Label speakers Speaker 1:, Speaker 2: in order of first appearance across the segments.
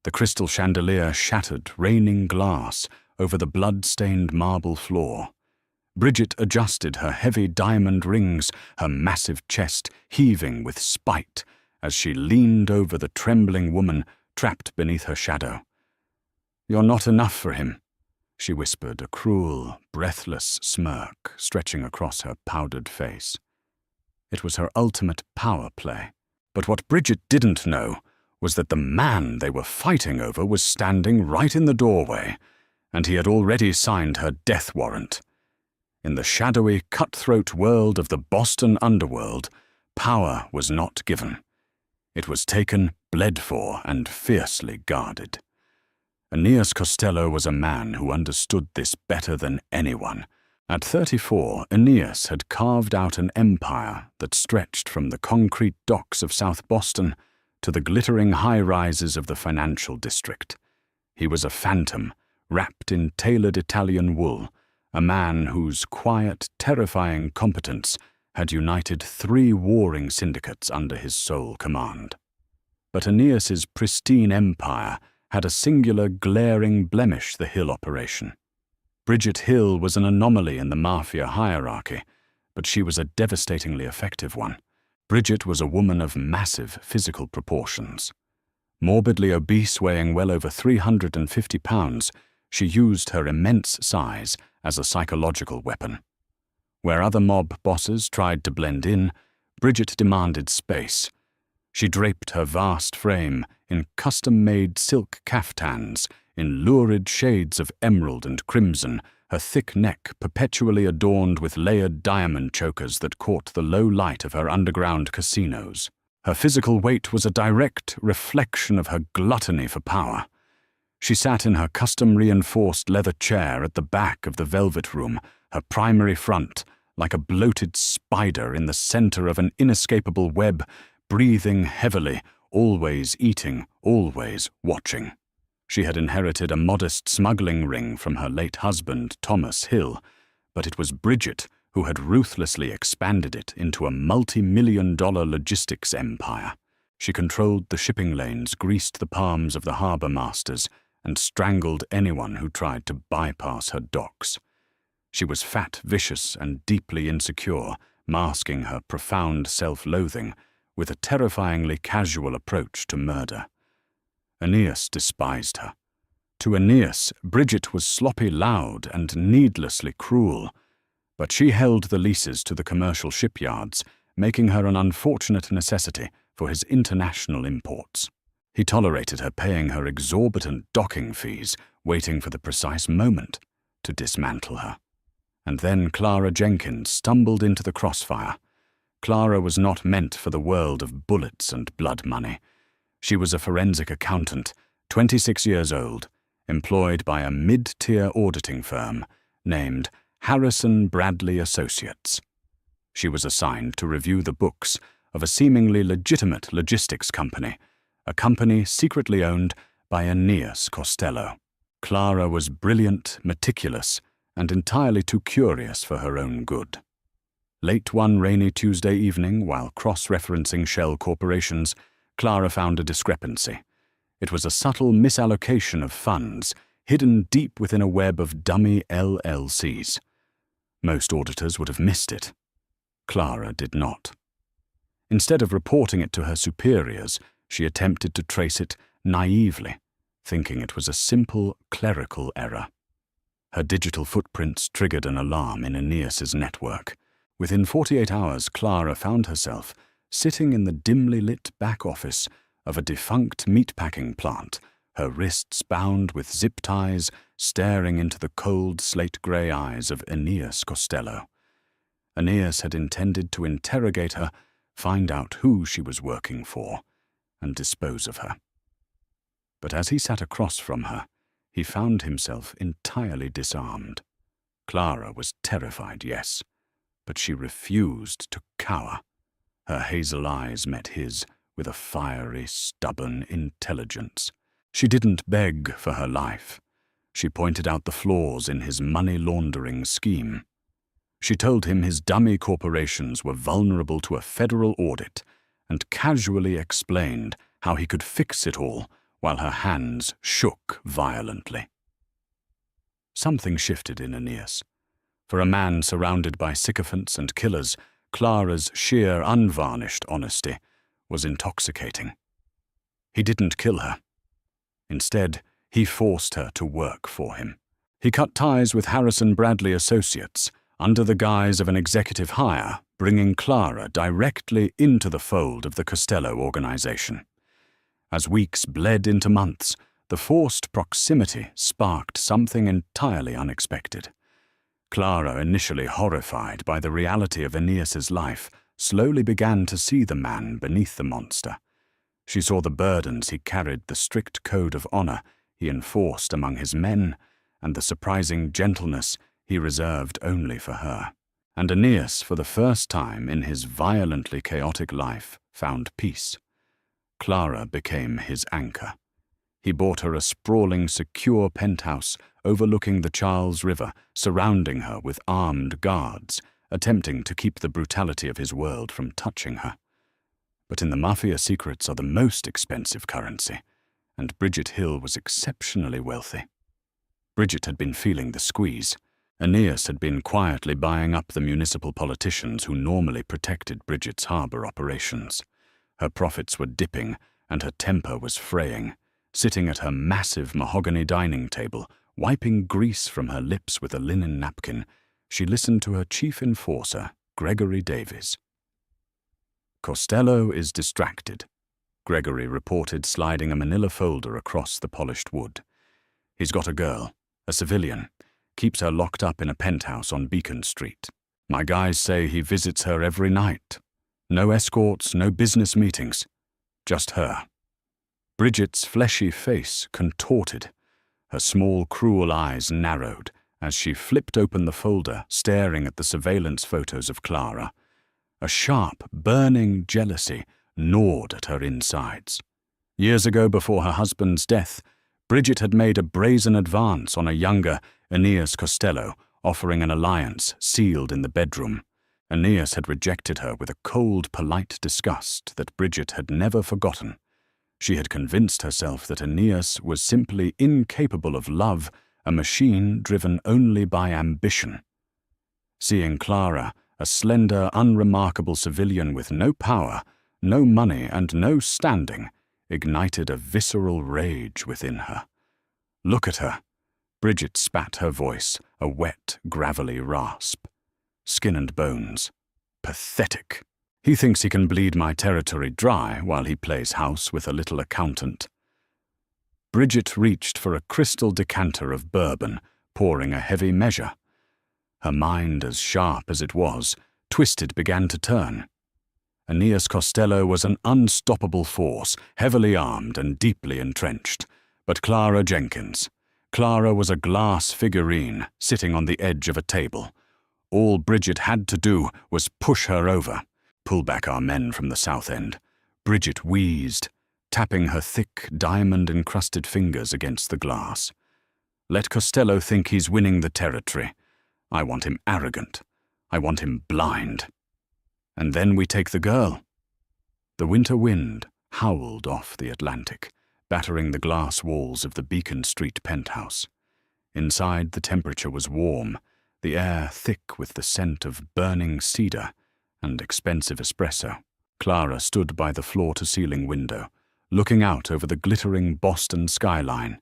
Speaker 1: The crystal chandelier shattered, raining glass over the blood-stained marble floor. Bridget adjusted her heavy diamond rings, her massive chest heaving with spite as she leaned over the trembling woman trapped beneath her shadow. "You're not enough for him," she whispered, a cruel, breathless smirk stretching across her powdered face. It was her ultimate power play. But what Bridget didn't know was that the man they were fighting over was standing right in the doorway, and he had already signed her death warrant. In the shadowy, cutthroat world of the Boston underworld, power was not given. It was taken, bled for, and fiercely guarded. Aeneas Costello was a man who understood this better than anyone. At 34, Aeneas had carved out an empire that stretched from the concrete docks of South Boston to the glittering high-rises of the financial district. He was a phantom, wrapped in tailored Italian wool, a man whose quiet, terrifying competence had united 3 warring syndicates under his sole command. But Aeneas's pristine empire had a singular, glaring blemish: the Hill operation. Bridget Hill was an anomaly in the mafia hierarchy, but she was a devastatingly effective one. Bridget was a woman of massive physical proportions. Morbidly obese, weighing well over 350 pounds, she used her immense size as a psychological weapon. Where other mob bosses tried to blend in, Bridget demanded space. She draped her vast frame in custom-made silk caftans, in lurid shades of emerald and crimson, her thick neck perpetually adorned with layered diamond chokers that caught the low light of her underground casinos. Her physical weight was a direct reflection of her gluttony for power. She sat in her custom-reinforced leather chair at the back of the velvet room, her primary front like a bloated spider in the center of an inescapable web, breathing heavily, always eating, always watching. She had inherited a modest smuggling ring from her late husband, Thomas Hill, but it was Bridget who had ruthlessly expanded it into a multi-million-dollar logistics empire. She controlled the shipping lanes, greased the palms of the harbor masters, and strangled anyone who tried to bypass her docks. She was fat, vicious, and deeply insecure, masking her profound self-loathing with a terrifyingly casual approach to murder. Aeneas despised her. To Aeneas, Bridget was sloppy loud and needlessly cruel, but she held the leases to the commercial shipyards, making her an unfortunate necessity for his international imports. He tolerated her paying her exorbitant docking fees, waiting for the precise moment to dismantle her. And then Clara Jenkins stumbled into the crossfire. Clara was not meant for the world of bullets and blood money. She was a forensic accountant, 26 years old, employed by a mid-tier auditing firm named Harrison Bradley Associates. She was assigned to review the books of a seemingly legitimate logistics company, a company secretly owned by Aeneas Costello. Clara was brilliant, meticulous, and entirely too curious for her own good. Late one rainy Tuesday evening, while cross-referencing shell corporations, Clara found a discrepancy. It was a subtle misallocation of funds, hidden deep within a web of dummy LLCs. Most auditors would have missed it. Clara did not. Instead of reporting it to her superiors, she attempted to trace it naively, thinking it was a simple clerical error. Her digital footprints triggered an alarm in Aeneas's network. Within 48 hours, Clara found herself sitting in the dimly lit back office of a defunct meatpacking plant, her wrists bound with zip ties, staring into the cold slate-grey eyes of Aeneas Costello. Aeneas had intended to interrogate her, find out who she was working for, and dispose of her. But as he sat across from her, he found himself entirely disarmed. Clara was terrified, yes, but she refused to cower. Her hazel eyes met his with a fiery, stubborn intelligence. She didn't beg for her life. She pointed out the flaws in his money-laundering scheme. She told him his dummy corporations were vulnerable to a federal audit and casually explained how he could fix it all while her hands shook violently. Something shifted in Aeneas. For a man surrounded by sycophants and killers, Clara's sheer, unvarnished honesty was intoxicating. He didn't kill her. Instead, he forced her to work for him. He cut ties with Harrison Bradley Associates under the guise of an executive hire, bringing Clara directly into the fold of the Costello organization. As weeks bled into months, the forced proximity sparked something entirely unexpected. Clara, initially horrified by the reality of Aeneas's life, slowly began to see the man beneath the monster. She saw the burdens he carried, the strict code of honor he enforced among his men, and the surprising gentleness he reserved only for her. And Aeneas, for the first time in his violently chaotic life, found peace. Clara became his anchor. He bought her a sprawling, secure penthouse overlooking the Charles River, surrounding her with armed guards, attempting to keep the brutality of his world from touching her. But in the Mafia, secrets are the most expensive currency, and Bridget Hill was exceptionally wealthy. Bridget had been feeling the squeeze. Aeneas had been quietly buying up the municipal politicians who normally protected Bridget's harbour operations. Her profits were dipping, and her temper was fraying. Sitting at her massive mahogany dining table, wiping grease from her lips with a linen napkin, she listened to her chief enforcer, Gregory Davies. "Costello is distracted," Gregory reported, sliding a manila folder across the polished wood. "He's got a girl, a civilian, keeps her locked up in a penthouse on Beacon Street. My guys say he visits her every night. No escorts, no business meetings, just her." Bridget's fleshy face contorted. Her small, cruel eyes narrowed as she flipped open the folder, staring at the surveillance photos of Clara. A sharp, burning jealousy gnawed at her insides. Years ago, before her husband's death, Bridget had made a brazen advance on a younger Aeneas Costello, offering an alliance sealed in the bedroom. Aeneas had rejected her with a cold, polite disgust that Bridget had never forgotten. She had convinced herself that Aeneas was simply incapable of love, a machine driven only by ambition. Seeing Clara, a slender, unremarkable civilian with no power, no money, and no standing, ignited a visceral rage within her. "Look at her." Bridget spat her voice, a wet, gravelly rasp. "Skin and bones. Pathetic. He thinks he can bleed my territory dry while he plays house with a little accountant." Bridget reached for a crystal decanter of bourbon, pouring a heavy measure. Her mind, as sharp as it was, twisted began to turn. Aeneas Costello was an unstoppable force, heavily armed and deeply entrenched. But Clara Jenkins. Clara was a glass figurine sitting on the edge of a table. All Bridget had to do was push her over. "Pull back our men from the south end." Bridget wheezed, tapping her thick, diamond-encrusted fingers against the glass. "Let Costello think he's winning the territory. I want him arrogant. I want him blind. And then we take the girl." The winter wind howled off the Atlantic, battering the glass walls of the Beacon Street penthouse. Inside, the temperature was warm, the air thick with the scent of burning cedar and expensive espresso. Clara stood by the floor-to-ceiling window, looking out over the glittering Boston skyline.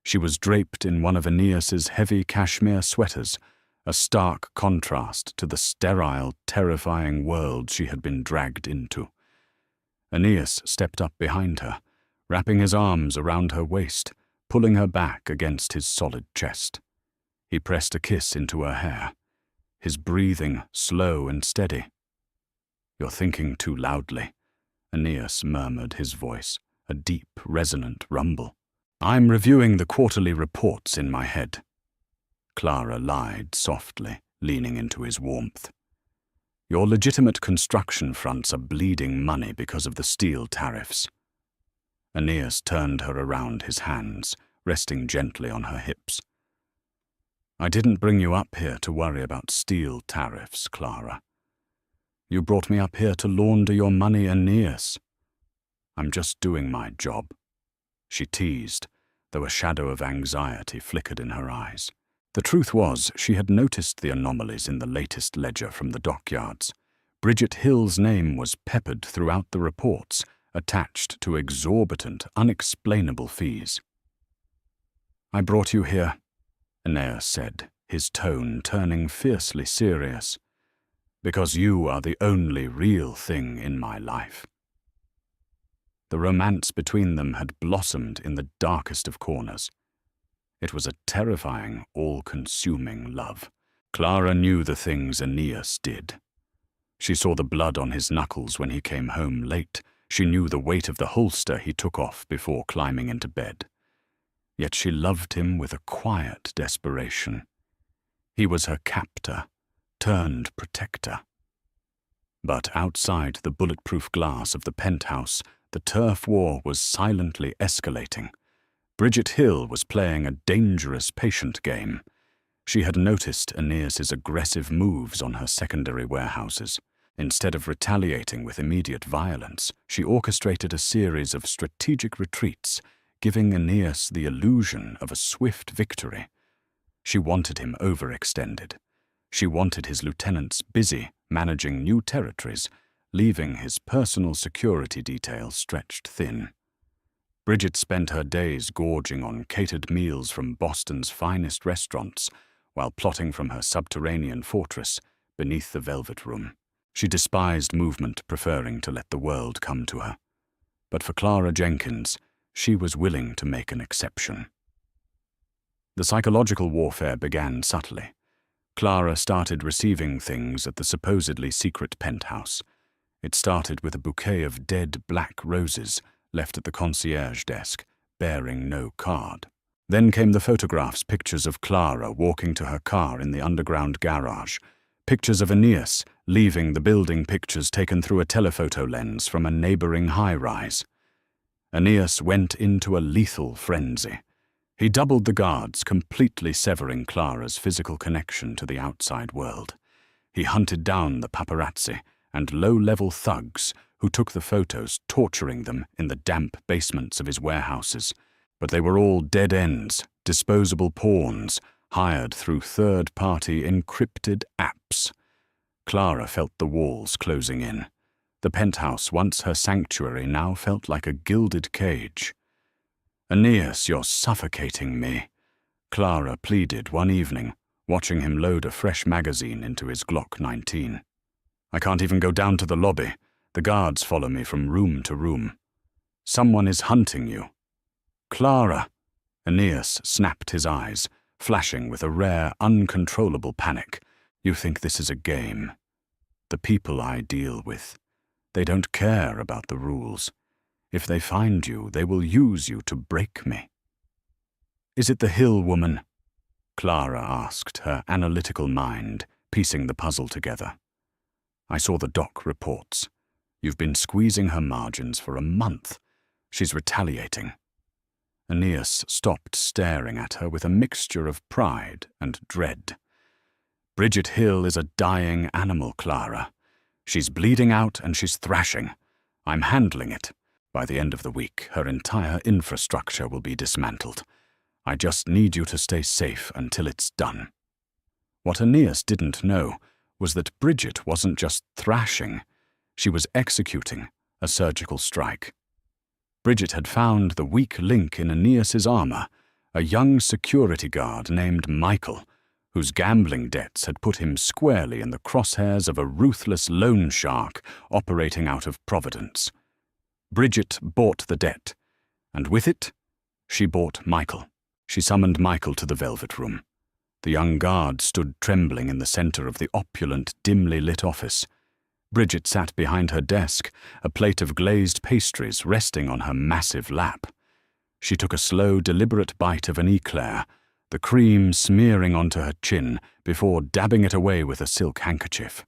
Speaker 1: She was draped in one of Aeneas's heavy cashmere sweaters, a stark contrast to the sterile, terrifying world she had been dragged into. Aeneas stepped up behind her, wrapping his arms around her waist, pulling her back against his solid chest. He pressed a kiss into her hair, his breathing slow and steady. "You're thinking too loudly," Aeneas murmured, his voice a deep, resonant rumble. "I'm reviewing the quarterly reports in my head." Clara lied softly, leaning into his warmth. "Your legitimate construction fronts are bleeding money because of the steel tariffs." Aeneas turned her around, his hands resting gently on her hips. "I didn't bring you up here to worry about steel tariffs, Clara. You brought me up here to launder your money, Aeneas. I'm just doing my job." she teased, though a shadow of anxiety flickered in her eyes. The truth was, she had noticed the anomalies in the latest ledger from the dockyards. Bridget Hill's name was peppered throughout the reports, attached to exorbitant, unexplainable fees. "I brought you here," Aeneas said, his tone turning fiercely serious, "because you are the only real thing in my life." The romance between them had blossomed in the darkest of corners. It was a terrifying, all-consuming love. Clara knew the things Aeneas did. She saw the blood on his knuckles when he came home late. She knew the weight of the holster he took off before climbing into bed. Yet she loved him with a quiet desperation. He was her captor, turned protector. But outside the bulletproof glass of the penthouse, the turf war was silently escalating. Bridget Hill was playing a dangerous patient game. She had noticed Aeneas's aggressive moves on her secondary warehouses. Instead of retaliating with immediate violence, she orchestrated a series of strategic retreats, giving Aeneas the illusion of a swift victory. She wanted him overextended. She wanted his lieutenants busy managing new territories, leaving his personal security detail stretched thin. Bridget spent her days gorging on catered meals from Boston's finest restaurants, while plotting from her subterranean fortress beneath the Velvet Room. She despised movement, preferring to let the world come to her. But for Clara Jenkins, she was willing to make an exception. The psychological warfare began subtly. Clara started receiving things at the supposedly secret penthouse. It started with a bouquet of dead black roses left at the concierge desk, bearing no card. Then came the photographs, pictures of Clara walking to her car in the underground garage, pictures of Aeneas leaving the building, pictures taken through a telephoto lens from a neighboring high-rise. Aeneas went into a lethal frenzy. He doubled the guards, completely severing Clara's physical connection to the outside world. He hunted down the paparazzi and low-level thugs who took the photos, torturing them in the damp basements of his warehouses. But they were all dead ends, disposable pawns, hired through third-party encrypted apps. Clara felt the walls closing in. The penthouse, once her sanctuary, now felt like a gilded cage. "Aeneas, you're suffocating me," Clara pleaded one evening, watching him load a fresh magazine into his Glock 19. "I can't even go down to the lobby. The guards follow me from room to room. Someone is hunting you." "Clara!" Aeneas snapped his eyes, flashing with a rare, uncontrollable panic. "You think this is a game? The people I deal with, they don't care about the rules. If they find you, they will use you to break me." "Is it the Hill woman?" Clara asked, her analytical mind piecing the puzzle together. "I saw the doc reports. You've been squeezing her margins for a month. She's retaliating." Aeneas stopped staring at her with a mixture of pride and dread. "Bridget Hill is a dying animal, Clara. She's bleeding out and she's thrashing. I'm handling it. By the end of the week, her entire infrastructure will be dismantled. I just need you to stay safe until it's done." What Aeneas didn't know was that Bridget wasn't just thrashing. She was executing a surgical strike. Bridget had found the weak link in Aeneas's armor, a young security guard named Michael, whose gambling debts had put him squarely in the crosshairs of a ruthless loan shark operating out of Providence. Bridget bought the debt, and with it, she bought Michael. She summoned Michael to the Velvet Room. The young guard stood trembling in the center of the opulent, dimly lit office. Bridget sat behind her desk, a plate of glazed pastries resting on her massive lap. She took a slow, deliberate bite of an eclair, the cream smearing onto her chin before dabbing it away with a silk handkerchief.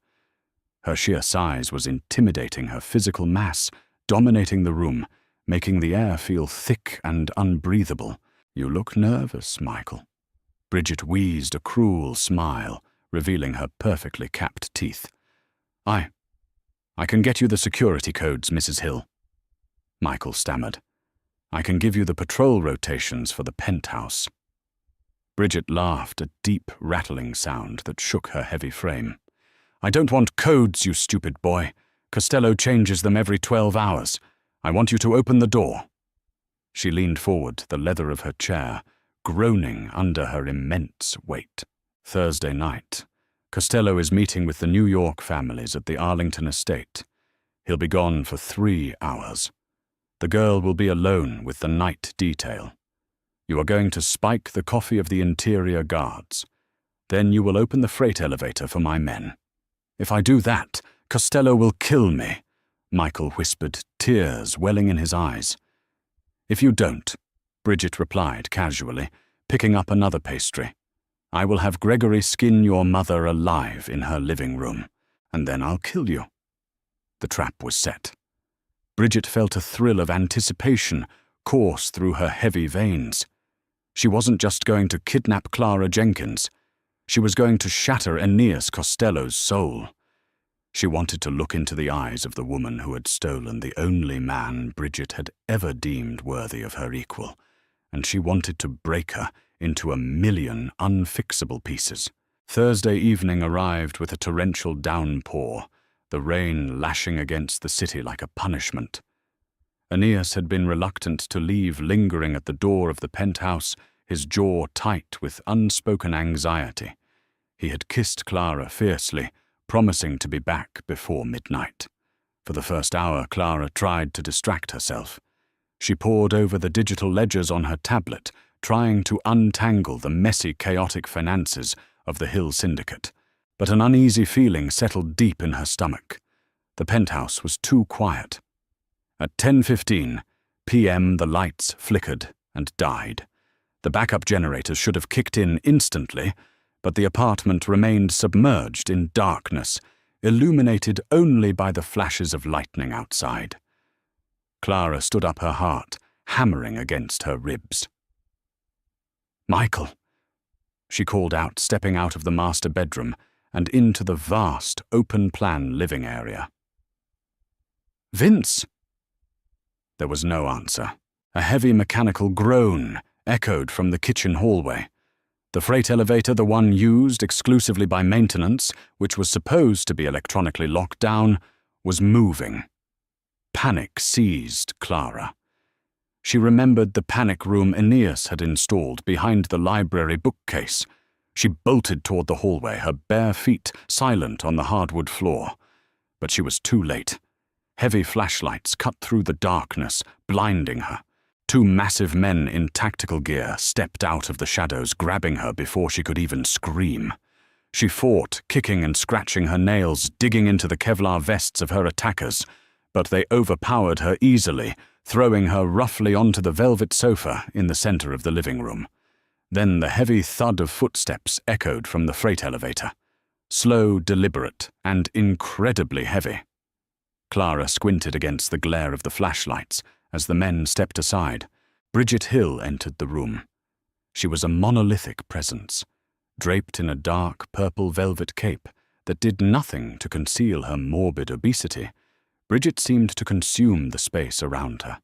Speaker 1: Her sheer size was intimidating, her physical mass dominating the room, making the air feel thick and unbreathable. "You look nervous, Michael." Bridget wheezed a cruel smile, revealing her perfectly capped teeth. I can get you the security codes, Mrs. Hill," Michael stammered. I can give you the patrol rotations for the penthouse." Bridget laughed, a deep, rattling sound that shook her heavy frame. "I don't want codes, you stupid boy. Costello changes them every 12 hours. I want you to open the door." She leaned forward, the leather of her chair groaning under her immense weight. Thursday night. Costello is meeting with the New York families at the Arlington estate. He'll be gone for 3 hours. The girl will be alone with the night detail. You are going to spike the coffee of the interior guards. Then you will open the freight elevator for my men. If I do that, Costello will kill me, Michael whispered, tears welling in his eyes. If you don't, Bridget replied casually, picking up another pastry, I will have Gregory skin your mother alive in her living room, and then I'll kill you. The trap was set. Bridget felt a thrill of anticipation course through her heavy veins. She wasn't just going to kidnap Clara Jenkins. She was going to shatter Aeneas Costello's soul. She wanted to look into the eyes of the woman who had stolen the only man Bridget had ever deemed worthy of her equal, and she wanted to break her into a million unfixable pieces. Thursday evening arrived with a torrential downpour, the rain lashing against the city like a punishment. Aeneas had been reluctant to leave, lingering at the door of the penthouse, his jaw tight with unspoken anxiety. He had kissed Clara fiercely, promising to be back before midnight. For the first hour, Clara tried to distract herself. She pored over the digital ledgers on her tablet, trying to untangle the messy, chaotic finances of the Hill Syndicate. But an uneasy feeling settled deep in her stomach. The penthouse was too quiet. At 10:15 p.m. the lights flickered and died. The backup generators should have kicked in instantly, but the apartment remained submerged in darkness, illuminated only by the flashes of lightning outside. Clara stood up, her heart hammering against her ribs. "Michael," she called out, stepping out of the master bedroom and into the vast, open-plan living area. "Vince!" There was no answer. A heavy mechanical groan echoed from the kitchen hallway. The freight elevator, the one used exclusively by maintenance, which was supposed to be electronically locked down, was moving. Panic seized Clara. She remembered the panic room Aeneas had installed behind the library bookcase. She bolted toward the hallway, her bare feet silent on the hardwood floor. But she was too late. Heavy flashlights cut through the darkness, blinding her. 2 massive men in tactical gear stepped out of the shadows, grabbing her before she could even scream. She fought, kicking and scratching her nails, digging into the Kevlar vests of her attackers, but they overpowered her easily, throwing her roughly onto the velvet sofa in the center of the living room. Then the heavy thud of footsteps echoed from the freight elevator. Slow, deliberate, and incredibly heavy. Clara squinted against the glare of the flashlights as the men stepped aside. Bridget Hill entered the room. She was a monolithic presence, draped in a dark purple velvet cape that did nothing to conceal her morbid obesity. Bridget seemed to consume the space around her.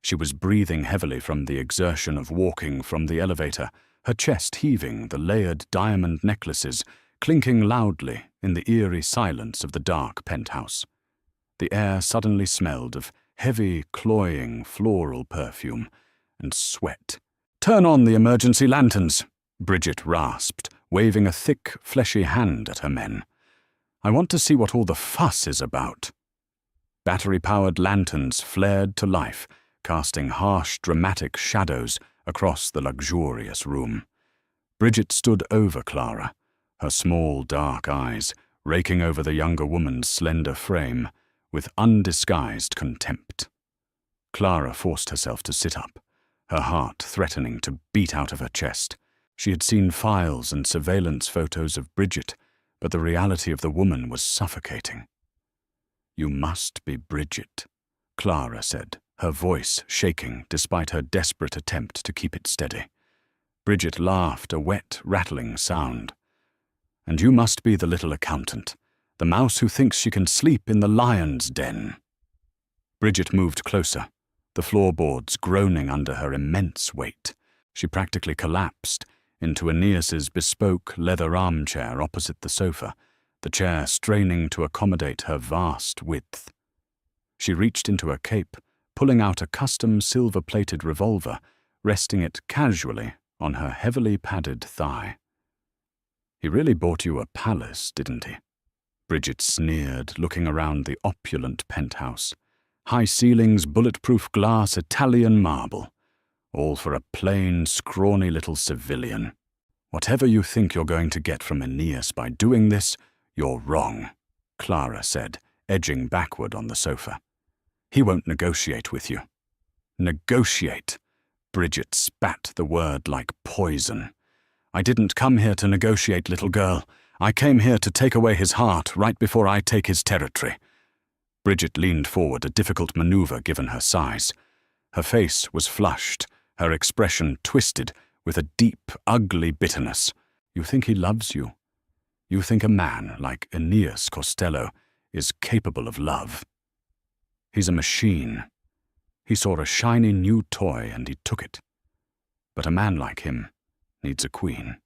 Speaker 1: She was breathing heavily from the exertion of walking from the elevator, her chest heaving, the layered diamond necklaces clinking loudly in the eerie silence of the dark penthouse. The air suddenly smelled of heavy, cloying floral perfume and sweat. "Turn on the emergency lanterns," Bridget rasped, waving a thick, fleshy hand at her men. "I want to see what all the fuss is about." Battery-powered lanterns flared to life, casting harsh, dramatic shadows across the luxurious room. Bridget stood over Clara, her small, dark eyes raking over the younger woman's slender frame with undisguised contempt. Clara forced herself to sit up, her heart threatening to beat out of her chest. She had seen files and surveillance photos of Bridget, but the reality of the woman was suffocating. "You must be Bridget," Clara said, her voice shaking despite her desperate attempt to keep it steady. Bridget laughed, a wet, rattling sound. "And you must be the little accountant, the mouse who thinks she can sleep in the lion's den." Bridget moved closer, the floorboards groaning under her immense weight. She practically collapsed into Aeneas's bespoke leather armchair opposite the sofa, the chair straining to accommodate her vast width. She reached into her cape, pulling out a custom silver-plated revolver, resting it casually on her heavily padded thigh. "He really bought you a palace, didn't he?" Bridget sneered, looking around the opulent penthouse. High ceilings, bulletproof glass, Italian marble. All for a plain, scrawny little civilian. "Whatever you think you're going to get from Aeneas by doing this, you're wrong," Clara said, edging backward on the sofa. "He won't negotiate with you." "Negotiate?" Bridget spat the word like poison. "I didn't come here to negotiate, little girl. I came here to take away his heart right before I take his territory." Bridget leaned forward, a difficult maneuver given her size. Her face was flushed, her expression twisted with a deep, ugly bitterness. "You think he loves you? You think a man like Aeneas Costello is capable of love? He's a machine. He saw a shiny new toy and he took it. But a man like him needs a queen.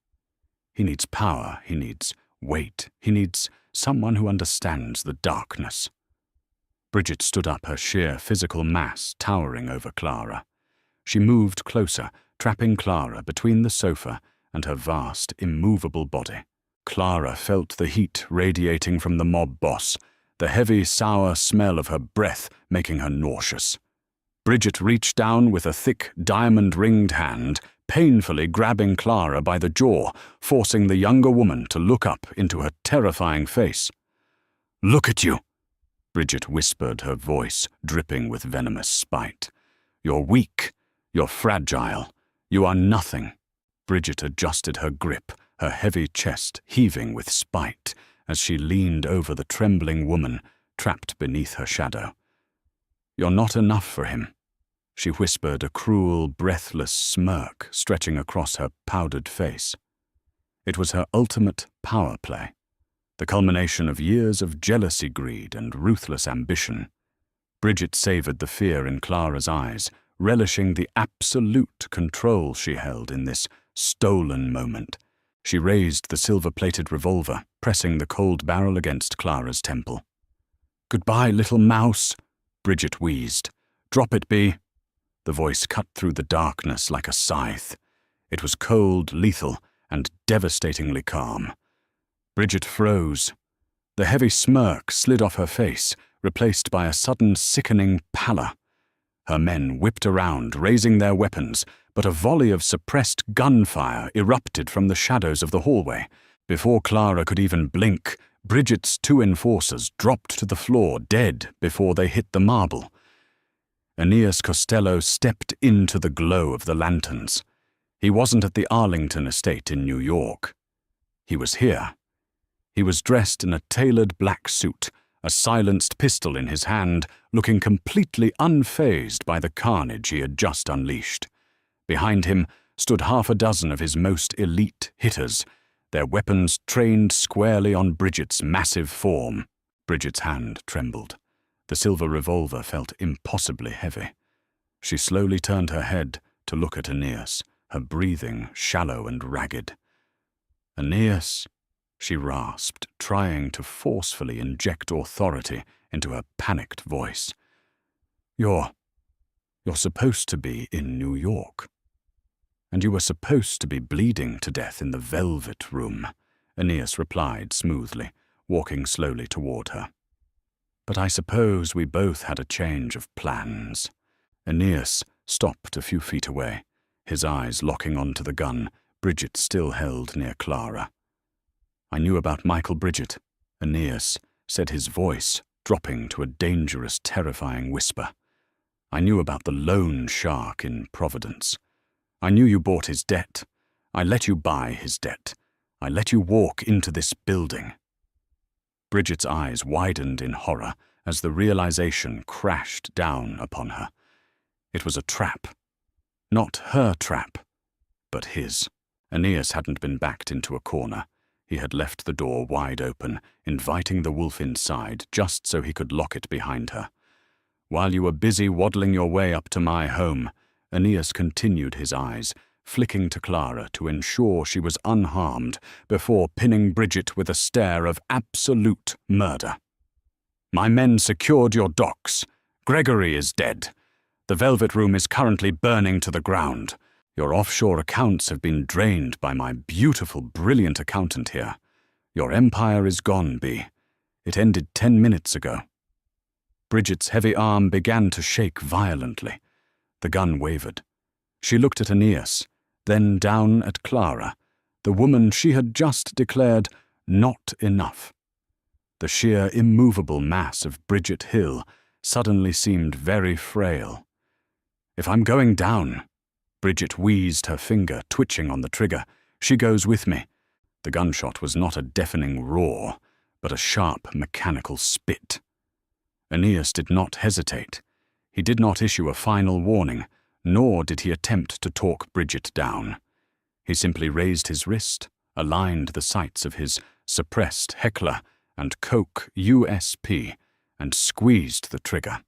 Speaker 1: He needs power, he needs weight, he needs someone who understands the darkness." Bridget stood up, her sheer physical mass towering over Clara. She moved closer, trapping Clara between the sofa and her vast, immovable body. Clara felt the heat radiating from the mob boss, the heavy, sour smell of her breath making her nauseous. Bridget reached down with a thick, diamond-ringed hand, painfully grabbing Clara by the jaw, forcing the younger woman to look up into her terrifying face. "Look at you," Bridget whispered, her voice dripping with venomous spite. "You're weak. You're fragile. You are nothing." Bridget adjusted her grip, her heavy chest heaving with spite as she leaned over the trembling woman trapped beneath her shadow. "You're not enough for him," she whispered, a cruel, breathless smirk stretching across her powdered face. It was her ultimate power play, the culmination of years of jealousy, greed, and ruthless ambition. Bridget savored the fear in Clara's eyes, relishing the absolute control she held in this stolen moment. She raised the silver-plated revolver, pressing the cold barrel against Clara's temple. "Goodbye, little mouse," Bridget wheezed. "Drop it, Bee." The voice cut through the darkness like a scythe. It was cold, lethal, and devastatingly calm. Bridget froze. The heavy smirk slid off her face, replaced by a sudden sickening pallor. Her men whipped around, raising their weapons, but a volley of suppressed gunfire erupted from the shadows of the hallway. Before Clara could even blink, Bridget's two enforcers dropped to the floor, dead before they hit the marble. Aeneas Costello stepped into the glow of the lanterns. He wasn't at the Arlington estate in New York. He was here. He was dressed in a tailored black suit, a silenced pistol in his hand, looking completely unfazed by the carnage he had just unleashed. Behind him stood half a dozen of his most elite hitters, their weapons trained squarely on Bridget's massive form. Bridget's hand trembled. The silver revolver felt impossibly heavy. She slowly turned her head to look at Aeneas, her breathing shallow and ragged. "Aeneas," she rasped, trying to forcefully inject authority into her panicked voice. You're supposed to be in New York. And you were supposed to be bleeding to death in the velvet room," Aeneas replied smoothly, walking slowly toward her. "But I suppose we both had a change of plans." Aeneas stopped a few feet away, his eyes locking onto the gun Bridget still held near Clara. "I knew about Michael, Bridget," Aeneas said, his voice dropping to a dangerous, terrifying whisper. "I knew about the loan shark in Providence. I knew you bought his debt. I let you buy his debt. I let you walk into this building." Bridget's eyes widened in horror as the realization crashed down upon her. It was a trap. Not her trap, but his. Aeneas hadn't been backed into a corner. He had left the door wide open, inviting the wolf inside just so he could lock it behind her. While you were busy waddling your way up to my home, Aeneas continued his eyes, flicking to Clara to ensure she was unharmed before pinning Bridget with a stare of absolute murder. My men secured your docks. Gregory is dead. The Velvet Room is currently burning to the ground. Your offshore accounts have been drained by my beautiful, brilliant accountant here. Your empire is gone, Bee. It ended 10 minutes ago. Bridget's heavy arm began to shake violently. The gun wavered. She looked at Aeneas, then down at Clara, the woman she had just declared not enough. The sheer immovable mass of Bridget Hill suddenly seemed very frail. If I'm going down, Bridget wheezed, her finger twitching on the trigger. She goes with me. The gunshot was not a deafening roar, but a sharp mechanical spit. Aeneas did not hesitate. He did not issue a final warning, nor did he attempt to talk Bridget down. He simply raised his wrist, aligned the sights of his suppressed Heckler and Coke USP, and squeezed the trigger.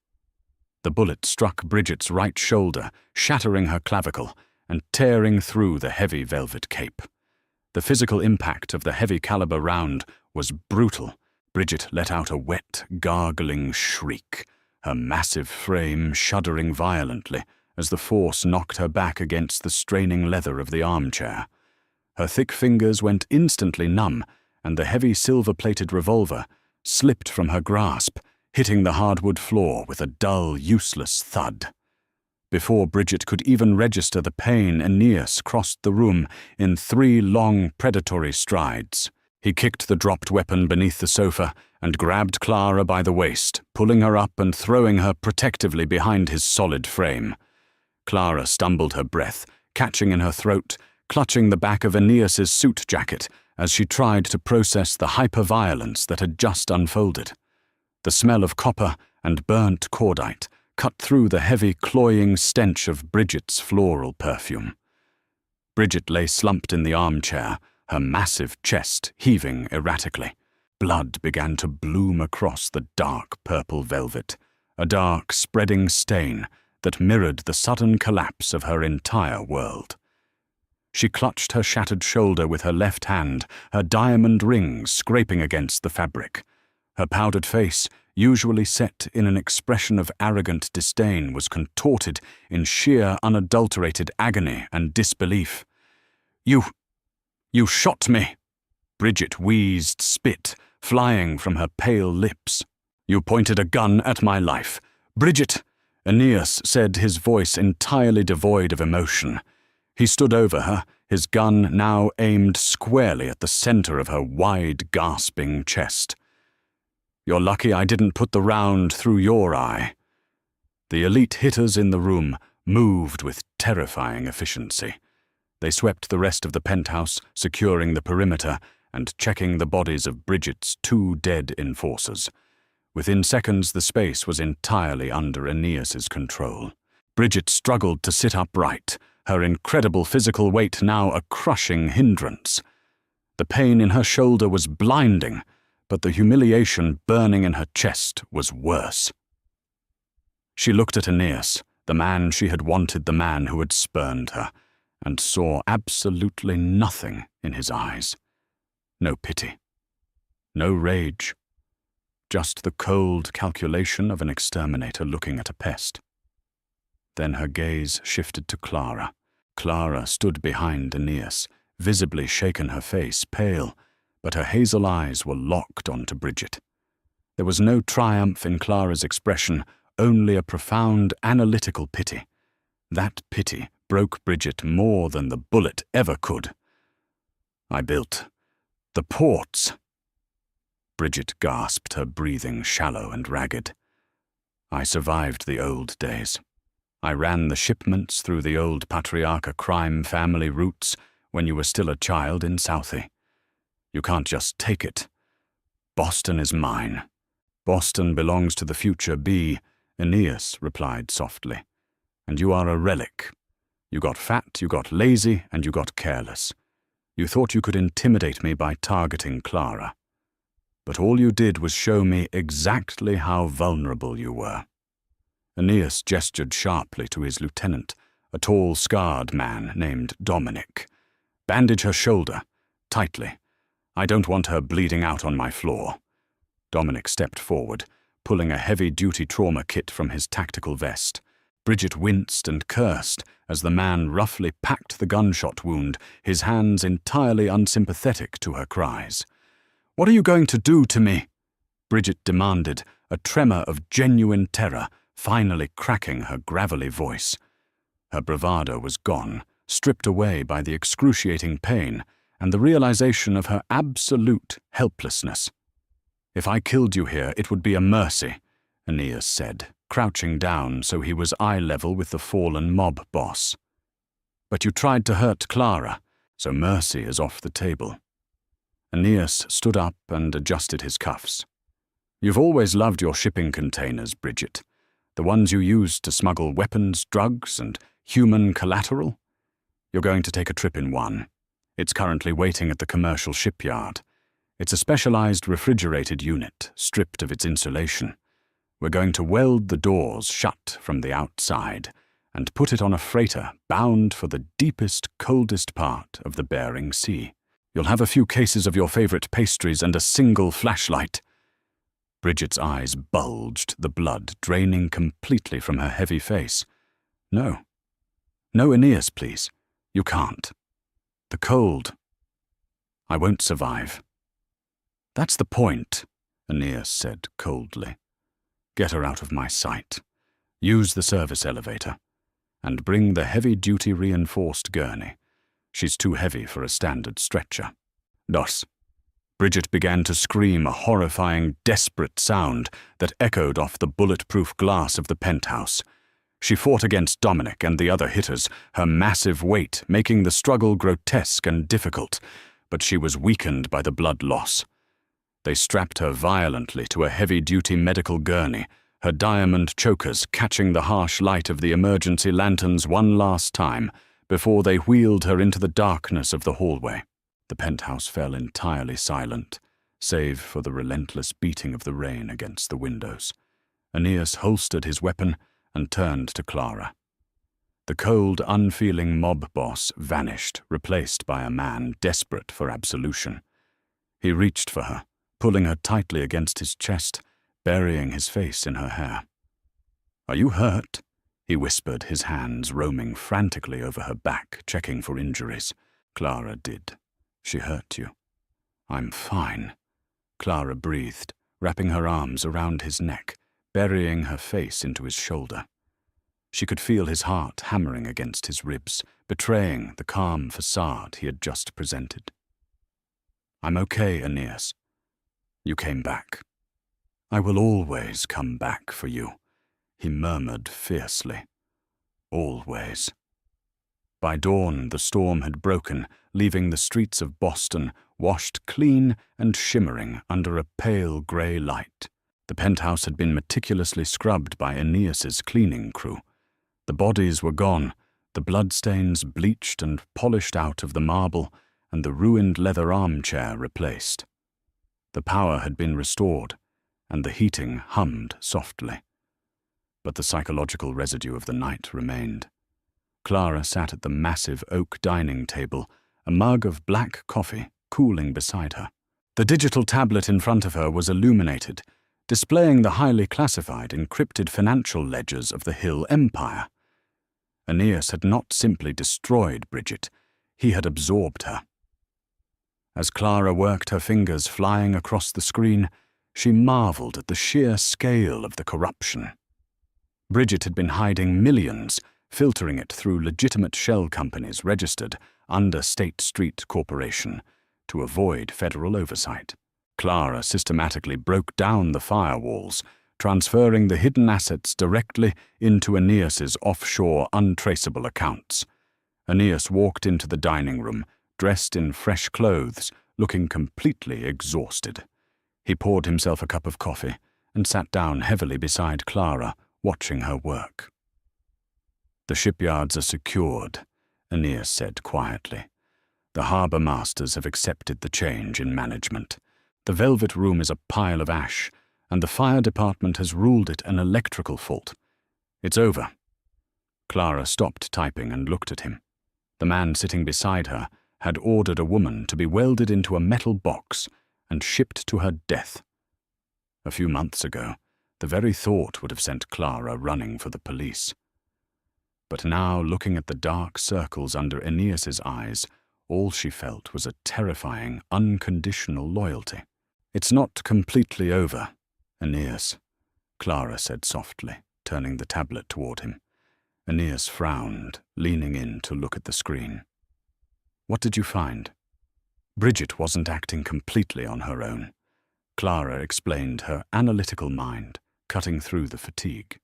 Speaker 1: The bullet struck Bridget's right shoulder, shattering her clavicle and tearing through the heavy velvet cape. The physical impact of the heavy caliber round was brutal. Bridget let out a wet, gargling shriek, her massive frame shuddering violently as the force knocked her back against the straining leather of the armchair. Her thick fingers went instantly numb, and the heavy silver-plated revolver slipped from her grasp, hitting the hardwood floor with a dull, useless thud. Before Bridget could even register the pain, Aeneas crossed the room in 3 long, predatory strides. He kicked the dropped weapon beneath the sofa and grabbed Clara by the waist, pulling her up and throwing her protectively behind his solid frame. Clara stumbled her breath, catching in her throat, clutching the back of Aeneas's suit jacket as she tried to process the hyper-violence that had just unfolded. The smell of copper and burnt cordite cut through the heavy, cloying stench of Bridget's floral perfume. Bridget lay slumped in the armchair, her massive chest heaving erratically. Blood began to bloom across the dark purple velvet, a dark, spreading stain that mirrored the sudden collapse of her entire world. She clutched her shattered shoulder with her left hand, her diamond rings scraping against the fabric. Her powdered face, usually set in an expression of arrogant disdain, was contorted in sheer, unadulterated agony and disbelief. You shot me!" Bridget wheezed spit, flying from her pale lips. "You pointed a gun at my life. Bridget!" Aeneas said, his voice entirely devoid of emotion. He stood over her, his gun now aimed squarely at the center of her wide, gasping chest. "You're lucky I didn't put the round through your eye." The elite hitters in the room moved with terrifying efficiency. They swept the rest of the penthouse, securing the perimeter and checking the bodies of Bridget's 2 dead enforcers. Within seconds, the space was entirely under Aeneas's control. Bridget struggled to sit upright, her incredible physical weight now a crushing hindrance. The pain in her shoulder was blinding, but the humiliation burning in her chest was worse. She looked at Aeneas, the man she had wanted, the man who had spurned her, and saw absolutely nothing in his eyes. No pity. No rage. Just the cold calculation of an exterminator looking at a pest. Then her gaze shifted to Clara. Clara stood behind Aeneas, visibly shaken, her face pale, but her hazel eyes were locked onto Bridget. There was no triumph in Clara's expression, only a profound analytical pity. That pity broke Bridget more than the bullet ever could. "I built the ports." Bridget gasped, her breathing shallow and ragged. "I survived the old days. I ran the shipments through the old Patriarcha crime family routes when you were still a child in Southie. You can't just take it. Boston is mine." "Boston belongs to the future Bee," Aeneas replied softly. "And you are a relic. You got fat, you got lazy, and you got careless. You thought you could intimidate me by targeting Clara. But all you did was show me exactly how vulnerable you were." Aeneas gestured sharply to his lieutenant, a tall, scarred man named Dominic. "Bandage her shoulder, tightly. I don't want her bleeding out on my floor." Dominic stepped forward, pulling a heavy-duty trauma kit from his tactical vest. Bridget winced and cursed as the man roughly packed the gunshot wound, his hands entirely unsympathetic to her cries. "What are you going to do to me?" Bridget demanded, a tremor of genuine terror finally cracking her gravelly voice. Her bravado was gone, stripped away by the excruciating pain and the realization of her absolute helplessness. "If I killed you here, it would be a mercy," Aeneas said, crouching down so he was eye level with the fallen mob boss. "But you tried to hurt Clara, so mercy is off the table." Aeneas stood up and adjusted his cuffs. "You've always loved your shipping containers, Bridget. The ones you used to smuggle weapons, drugs, and human collateral. You're going to take a trip in one. It's currently waiting at the commercial shipyard. It's a specialized refrigerated unit, stripped of its insulation. We're going to weld the doors shut from the outside and put it on a freighter bound for the deepest, coldest part of the Bering Sea. You'll have a few cases of your favorite pastries and a single flashlight." Bridget's eyes bulged, the blood draining completely from her heavy face. "No. No, Aeneas, please. You can't. The cold. I won't survive." "That's the point," Aeneas said coldly. "Get her out of my sight. Use the service elevator. And bring the heavy-duty reinforced gurney. She's too heavy for a standard stretcher." "Dos." Bridget began to scream a horrifying, desperate sound that echoed off the bulletproof glass of the penthouse. She fought against Dominic and the other hitters, her massive weight making the struggle grotesque and difficult, but she was weakened by the blood loss. They strapped her violently to a heavy-duty medical gurney, her diamond chokers catching the harsh light of the emergency lanterns one last time before they wheeled her into the darkness of the hallway. The penthouse fell entirely silent, save for the relentless beating of the rain against the windows. Aeneas holstered his weapon and turned to Clara. The cold, unfeeling mob boss vanished, replaced by a man desperate for absolution. He reached for her, pulling her tightly against his chest, burying his face in her hair. "Are you hurt?" he whispered, his hands roaming frantically over her back, checking for injuries. Clara did. "She hurt you." "I'm fine," Clara breathed, wrapping her arms around his neck, burying her face into his shoulder. She could feel his heart hammering against his ribs, betraying the calm facade he had just presented. "I'm okay, Aeneas. You came back. I will always come back for you," he murmured fiercely. "Always." By dawn, the storm had broken, leaving the streets of Boston washed clean and shimmering under a pale grey light. The penthouse had been meticulously scrubbed by Aeneas's cleaning crew. The bodies were gone, the bloodstains bleached and polished out of the marble, and the ruined leather armchair replaced. The power had been restored, and the heating hummed softly. But the psychological residue of the night remained. Clara sat at the massive oak dining table, a mug of black coffee cooling beside her. The digital tablet in front of her was illuminated, displaying the highly classified encrypted financial ledgers of the Hill Empire. Aeneas had not simply destroyed Bridget, he had absorbed her. As Clara worked her fingers flying across the screen, she marveled at the sheer scale of the corruption. Bridget had been hiding millions, filtering it through legitimate shell companies registered under State Street Corporation to avoid federal oversight. Clara systematically broke down the firewalls, transferring the hidden assets directly into Aeneas's offshore untraceable accounts. Aeneas walked into the dining room, dressed in fresh clothes, looking completely exhausted. He poured himself a cup of coffee and sat down heavily beside Clara, watching her work. "The shipyards are secured," Aeneas said quietly. "The harbour masters have accepted the change in management. The Velvet Room is a pile of ash, and the fire department has ruled it an electrical fault. It's over. Clara stopped typing and looked at him. The man sitting beside her had ordered a woman to be welded into a metal box and shipped to her death. A few months ago, the very thought would have sent Clara running for the police. But now, looking at the dark circles under Aeneas's eyes, all she felt was a terrifying, unconditional loyalty. "It's not completely over, Aeneas," Clara said softly, turning the tablet toward him. Aeneas frowned, leaning in to look at the screen. "What did you find?" Bridget wasn't acting completely on her own. Clara explained, her analytical mind cutting through the fatigue.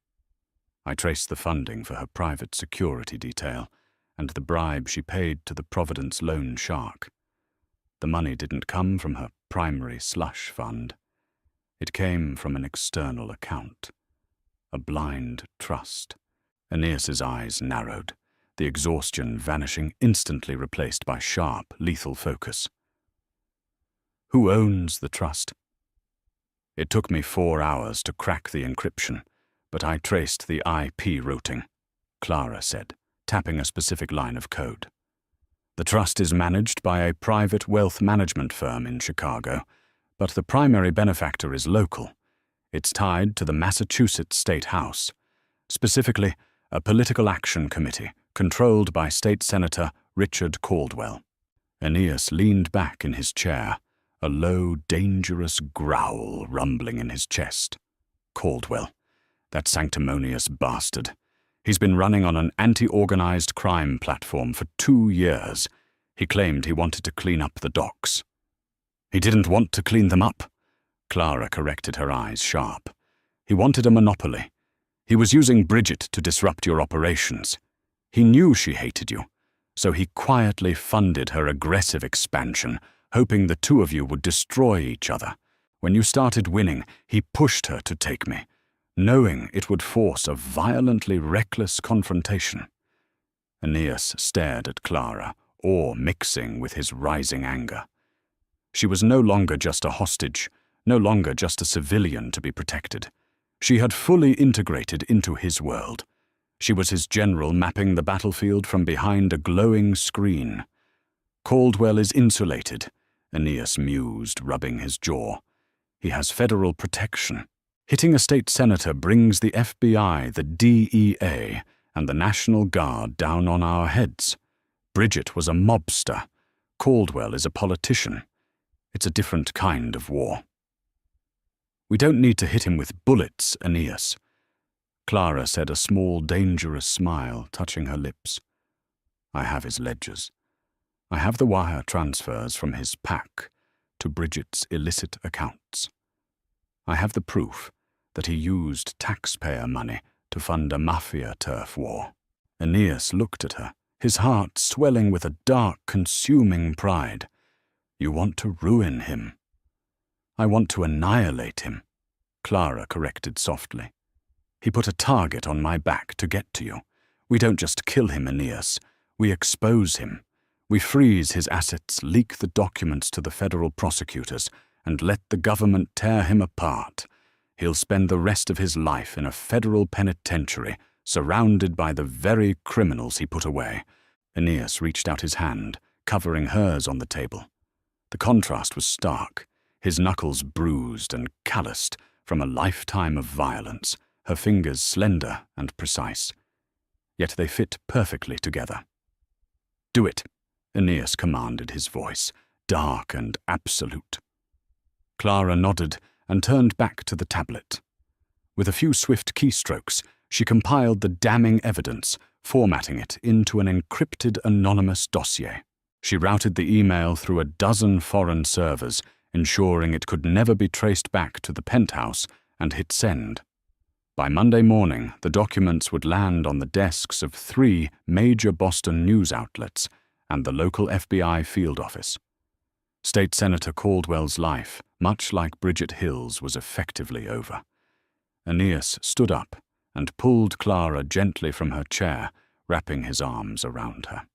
Speaker 1: "I traced the funding for her private security detail and the bribe she paid to the Providence loan shark. The money didn't come from her primary slush fund. It came from an external account. A blind trust." Aeneas's eyes narrowed, the exhaustion vanishing, instantly replaced by sharp, lethal focus. "Who owns the trust?" "It took me 4 hours to crack the encryption, but I traced the IP routing," Clara said, tapping a specific line of code. "The trust is managed by a private wealth management firm in Chicago, but the primary benefactor is local. It's tied to the Massachusetts State House, specifically a political action committee controlled by State Senator Richard Caldwell." Aeneas leaned back in his chair, a low, dangerous growl rumbling in his chest. Caldwell, that sanctimonious bastard. He's been running on an anti-organized crime platform for 2 years. He claimed he wanted to clean up the docks. "He didn't want to clean them up," Clara corrected, her eyes sharp. "He wanted a monopoly. He was using Bridget to disrupt your operations. He knew she hated you, so he quietly funded her aggressive expansion, hoping the two of you would destroy each other. When you started winning, he pushed her to take me, knowing it would force a violently reckless confrontation." Aeneas stared at Clara, awe mixing with his rising anger. She was no longer just a hostage, no longer just a civilian to be protected. She had fully integrated into his world. She was his general mapping the battlefield from behind a glowing screen. "Caldwell is insulated," Aeneas mused, rubbing his jaw. "He has federal protection. Hitting a state senator brings the FBI, the DEA, and the National Guard down on our heads. Bridget was a mobster. Caldwell is a politician. It's a different kind of war." "We don't need to hit him with bullets, Aeneas," Clara said, a small, dangerous smile touching her lips. "I have his ledgers. I have the wire transfers from his PAC to Bridget's illicit accounts. I have the proof that he used taxpayer money to fund a mafia turf war." Aeneas looked at her, his heart swelling with a dark, consuming pride. "You want to ruin him." "I want to annihilate him," Clara corrected softly. "He put a target on my back to get to you. We don't just kill him, Aeneas. We expose him. We freeze his assets, leak the documents to the federal prosecutors, and let the government tear him apart. He'll spend the rest of his life in a federal penitentiary, surrounded by the very criminals he put away." Aeneas reached out his hand, covering hers on the table. The contrast was stark, his knuckles bruised and calloused from a lifetime of violence, her fingers slender and precise. Yet they fit perfectly together. "Do it," Aeneas commanded, his voice dark and absolute. Clara nodded and turned back to the tablet. With a few swift keystrokes, she compiled the damning evidence, formatting it into an encrypted anonymous dossier. She routed the email through a dozen foreign servers, ensuring it could never be traced back to the penthouse, and hit send. By Monday morning, the documents would land on the desks of 3 major Boston news outlets and the local FBI field office. State Senator Caldwell's life, much like Bridget Hill's, was effectively over. Aeneas stood up and pulled Clara gently from her chair, wrapping his arms around her.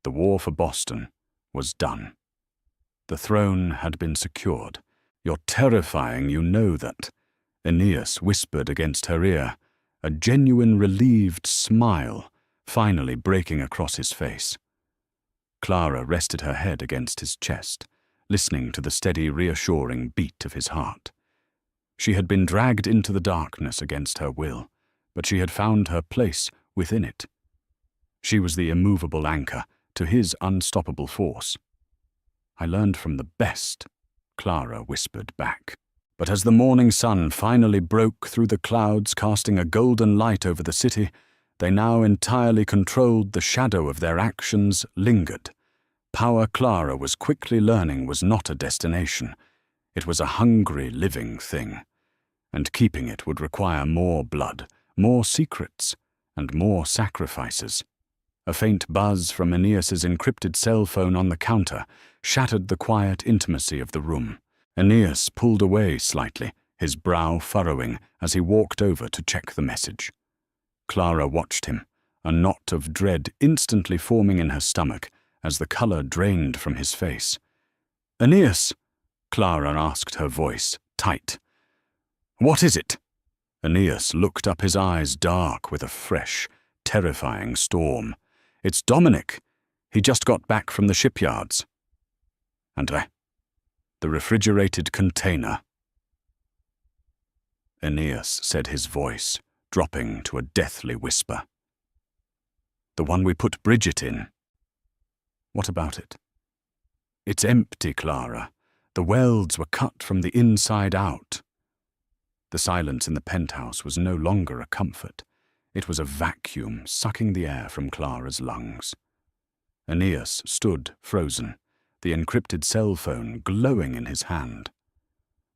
Speaker 1: The war for Boston was done. The throne had been secured. "You're terrifying, you know that," Aeneas whispered against her ear, a genuine relieved smile finally breaking across his face. Clara rested her head against his chest, listening to the steady, reassuring beat of his heart. She had been dragged into the darkness against her will, but she had found her place within it. She was the immovable anchor to his unstoppable force. "I learned from the best," Clara whispered back. But as the morning sun finally broke through the clouds, casting a golden light over the city, they now entirely controlled the shadow of their actions lingered. Power Clara was quickly learning was not a destination. It was a hungry, living thing. And keeping it would require more blood, more secrets, and more sacrifices. A faint buzz from Aeneas's encrypted cell phone on the counter shattered the quiet intimacy of the room. Aeneas pulled away slightly, his brow furrowing as he walked over to check the message. Clara watched him, a knot of dread instantly forming in her stomach as the color drained from his face. "Aeneas," Clara asked, her voice tight. "What is it?" Aeneas looked up, his eyes dark with a fresh, terrifying storm. "It's Dominic. He just got back from the shipyards." "And the refrigerated container," Aeneas said, his voice dropping to a deathly whisper. "The one we put Bridget in." "What about it?" "It's empty, Clara. The welds were cut from the inside out." The silence in the penthouse was no longer a comfort. It was a vacuum sucking the air from Clara's lungs. Aeneas stood frozen, the encrypted cell phone glowing in his hand.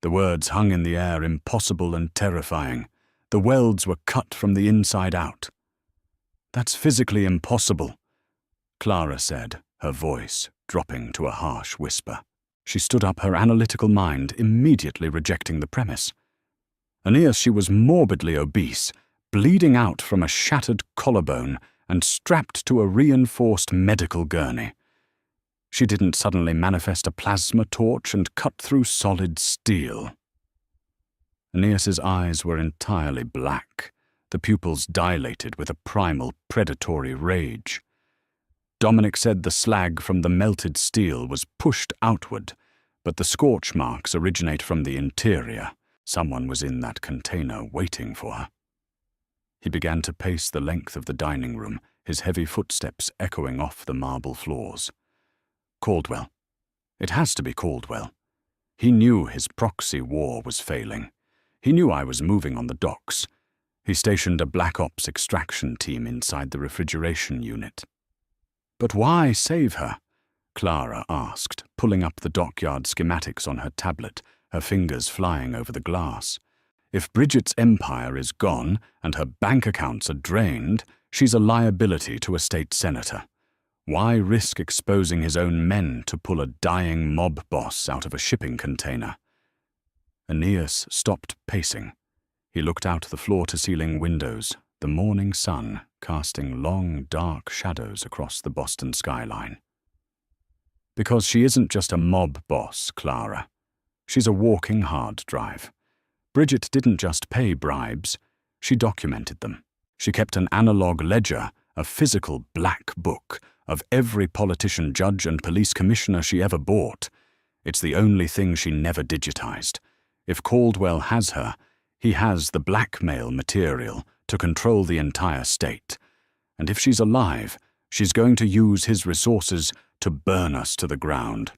Speaker 1: The words hung in the air, impossible and terrifying. The welds were cut from the inside out. "That's physically impossible," Clara said, her voice dropping to a harsh whisper. She stood up, her analytical mind immediately rejecting the premise. Aeneas, she was morbidly obese, bleeding out from a shattered collarbone and strapped to a reinforced medical gurney. She didn't suddenly manifest a plasma torch and cut through solid steel. Aeneas's eyes were entirely black, the pupils dilated with a primal, predatory rage. Dominic said the slag from the melted steel was pushed outward, but the scorch marks originate from the interior. Someone was in that container waiting for her. He began to pace the length of the dining room, his heavy footsteps echoing off the marble floors. Caldwell. It has to be Caldwell. He knew his proxy war was failing. He knew I was moving on the docks. He stationed a Black Ops extraction team inside the refrigeration unit. "But why save her?" Clara asked, pulling up the dockyard schematics on her tablet, her fingers flying over the glass. "If Bridget's empire is gone and her bank accounts are drained, she's a liability to a state senator. Why risk exposing his own men to pull a dying mob boss out of a shipping container?" Aeneas stopped pacing. He looked out the floor-to-ceiling windows, the morning sun casting long, dark shadows across the Boston skyline. "Because she isn't just a mob boss, Clara. She's a walking hard drive. Bridget didn't just pay bribes, she documented them. She kept an analog ledger, a physical black book, of every politician, judge, and police commissioner she ever bought. It's the only thing she never digitized. If Caldwell has her, he has the blackmail material to control the entire state. And if she's alive, she's going to use his resources to burn us to the ground."